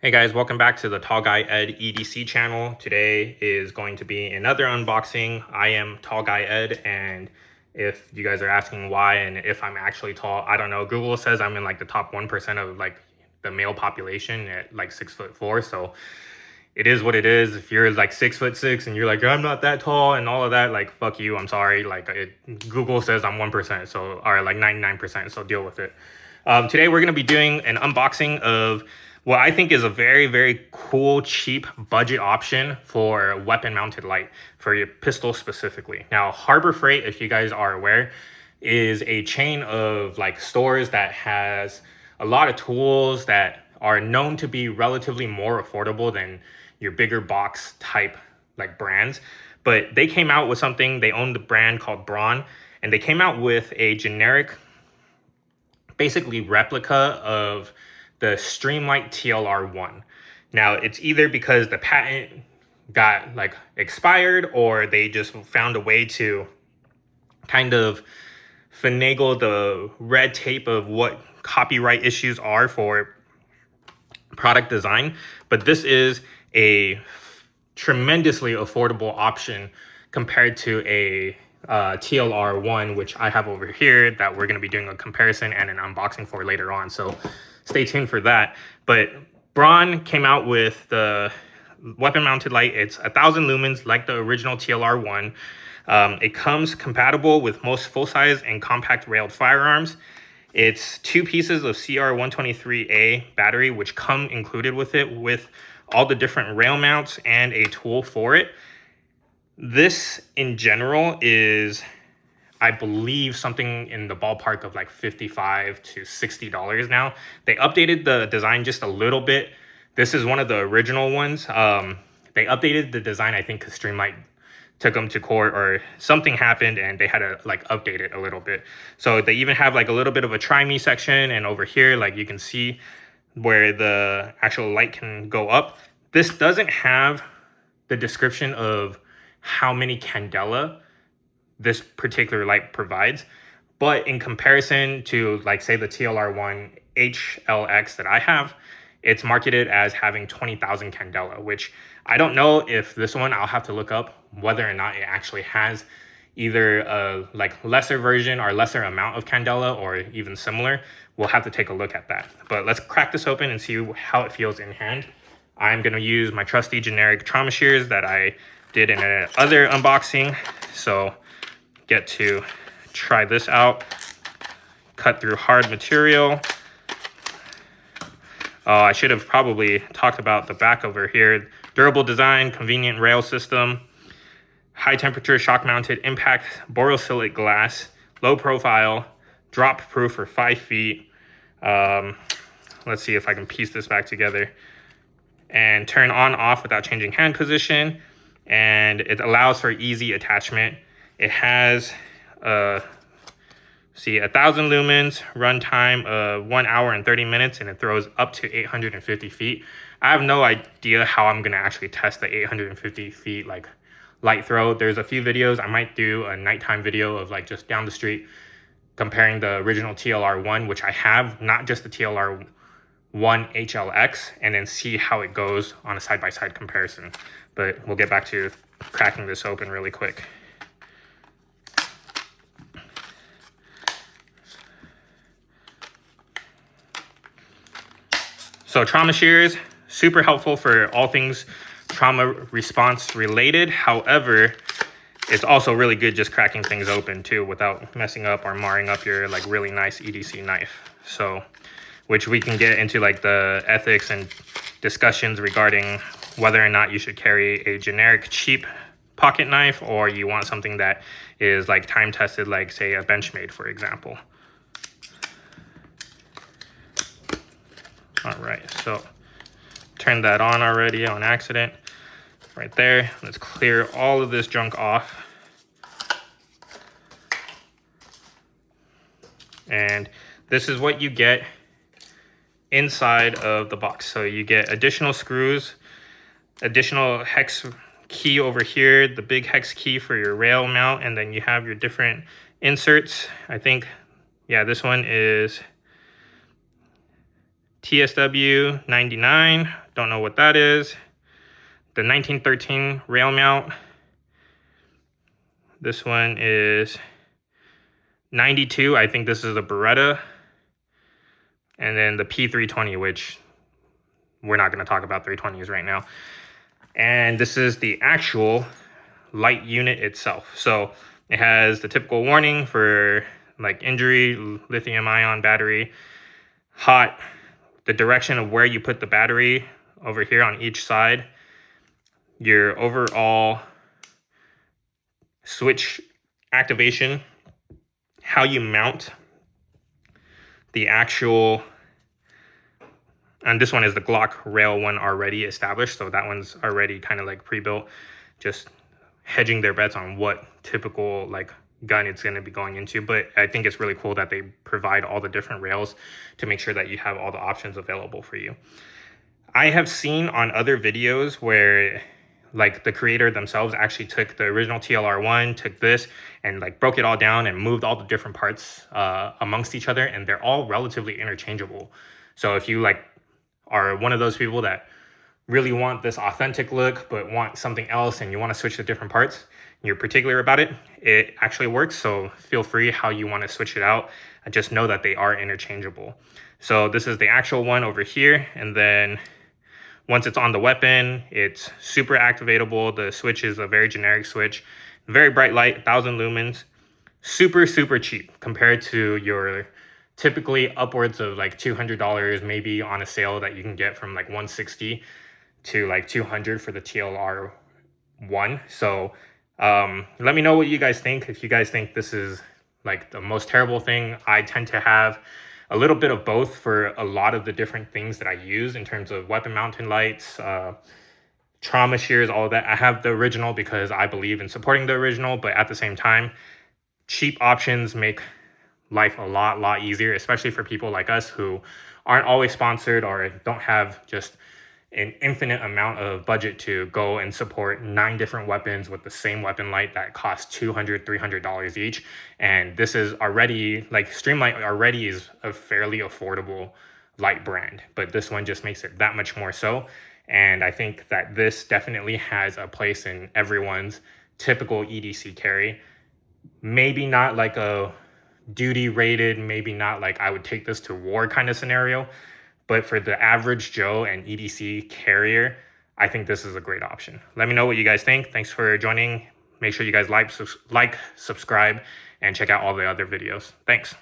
Hey guys, welcome back to the Tall Guy Ed EDC channel. Today is going to be another unboxing. I am Tall Guy Ed, and if you guys are asking why and if I'm actually tall, I don't know. Google says I'm in like the top 1% of like the male population at like 6'4", so it is what it is. If you're like 6'6" and you're like, I'm not that tall and all of that, like fuck you, I'm sorry. Google says I'm 1%, so or like 99%, so deal with it. Today we're gonna be doing an unboxing of what I think is a very, very cool, cheap budget option for weapon mounted light for your pistol specifically. Now, Harbor Freight, if you guys are aware, is a chain of like stores that has a lot of tools that are known to be relatively more affordable than your bigger box type like brands. But they came out with something, they own the brand called Braun, and they came out with a generic, basically replica of the Streamlight TLR-1. Now, it's either because the patent got like expired or they just found a way to kind of finagle the red tape of what copyright issues are for product design. But this is a tremendously affordable option compared to a TLR-1, which I have over here that we're going to be doing a comparison and an unboxing for later on. So stay tuned for that. But Braun came out with the weapon mounted light. It's 1,000 lumens like the original TLR-1. It comes compatible with most full-size and compact railed firearms. It's two pieces of CR123A battery, which come included with it with all the different rail mounts and a tool for it. This in general is, I believe, something in the ballpark of like $55 to $60 now. They updated the design just a little bit. This is one of the original ones. They updated the design, I think, because Streamlight took them to court or something happened and they had to like update it a little bit. So they even have like a little bit of a try me section, and over here, like you can see where the actual light can go up. This doesn't have the description of how many candela this particular light provides, but in comparison to like say the TLR-1 HLX that I have, it's marketed as having 20,000 candela, which I don't know if this one, I'll have to look up whether or not it actually has either a like lesser version or lesser amount of candela or even similar. We'll have to take a look at that. But let's crack this open and see how it feels in hand. I'm going to use my trusty generic trauma shears that I did in another unboxing. So get to try this out. Cut through hard material. I should have probably talked about the back over here. Durable design, convenient rail system, high temperature shock mounted impact borosilicate glass, low profile, drop proof for 5 feet. Let's see if I can piece this back together. And turn on off without changing hand position. And it allows for easy attachment. It has 1,000 lumens, runtime of 1 hour and 30 minutes, and it throws up to 850 feet. I have no idea how I'm gonna actually test the 850 feet like light throw. There's a few videos. I might do a nighttime video of like just down the street comparing the original TLR-1, which I have, not just the TLR-1 HLX, and then see how it goes on a side-by-side comparison. But we'll get back to cracking this open really quick. So trauma shears, super helpful for all things trauma response related. However, it's also really good just cracking things open too without messing up or marring up your like really nice EDC knife. So, which we can get into like the ethics and discussions regarding whether or not you should carry a generic cheap pocket knife or you want something that is like time tested, like say a Benchmade, for example. All right, so turned that on already on accident right there. Let's clear all of this junk off. And this is what you get inside of the box. So you get additional screws, additional hex key over here, the big hex key for your rail mount, and then you have your different inserts. I think, yeah, this one is TSW 99, don't know what that is. The 1913 rail mount. This one is 92, I think this is a Beretta. And then the P320, which we're not going to talk about 320s right now. And this is the actual light unit itself. So it has the typical warning for like injury, lithium ion battery, hot, the direction of where you put the battery over here on each side, your overall switch activation, how you mount the actual, and this one is the Glock rail one already established, so that one's already kind of like pre-built, just hedging their bets on what typical like gun it's going to be going into. But I think it's really cool that they provide all the different rails to make sure that you have all the options available for you. I have seen on other videos where like the creator themselves actually took the original TLR-1, took this and like broke it all down and moved all the different parts amongst each other, and they're all relatively interchangeable. So if you like are one of those people that really want this authentic look but want something else and you want to switch to different parts, and you're particular about it, it actually works. So feel free how you want to switch it out. I just know that they are interchangeable. So this is the actual one over here, and then once it's on the weapon, it's super activatable. The switch is a very generic switch, very bright light, 1,000 lumens, super cheap compared to your typically upwards of like $200 maybe on a sale that you can get from like 160 to like 200 for the TLR-1. So let me know what you guys think. If you guys think this is like the most terrible thing, I tend to have a little bit of both for a lot of the different things that I use in terms of weapon mounting lights, trauma shears, all of that. I have the original because I believe in supporting the original, but at the same time, cheap options make life a lot easier, especially for people like us who aren't always sponsored or don't have just an infinite amount of budget to go and support 9 different weapons with the same weapon light that costs $200, $300 each. And this is already, like, Streamlight already is a fairly affordable light brand, but this one just makes it that much more so. And I think that this definitely has a place in everyone's typical EDC carry. Maybe not like a duty rated, maybe not like I would take this to war kind of scenario, but for the average Joe and EDC carrier, I think this is a great option. Let me know what you guys think. Thanks for joining. Make sure you guys like, subscribe, and check out all the other videos. Thanks.